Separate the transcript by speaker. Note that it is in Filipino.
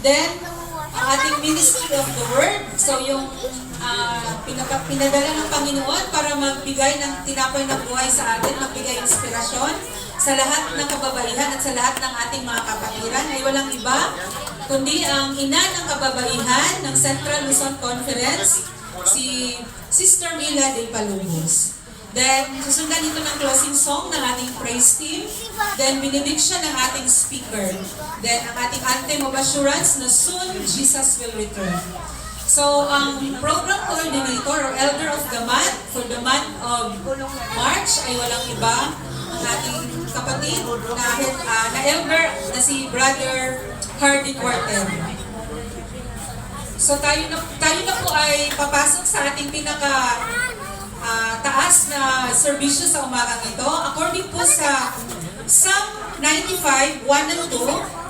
Speaker 1: Then, ang ating Ministry of the Word. So, yung pinadala ng Panginoon para magbigay ng tinapay ng buhay sa atin, magbigay inspirasyon sa lahat ng kababaihan at sa lahat ng ating mga kapatiran ay walang iba, kundi ang ina ng kababaihan ng Central Luzon Conference, si Sister Mila de Palumos. Then, susundan ito ng closing song ng ating praise team. Then, benediction ng ating speaker. Then, ang ating anthem of assurance na soon Jesus will return. So, ang program coordinator or elder of the month for the month of March ay walang iba, ang ating kapatid na elder na si Brother Hardy Quarter. So, tayo na po ay papasok sa ating pinaka taas na serbisyo sa umagang ito. According po sa Psalm 95, 1 and 2,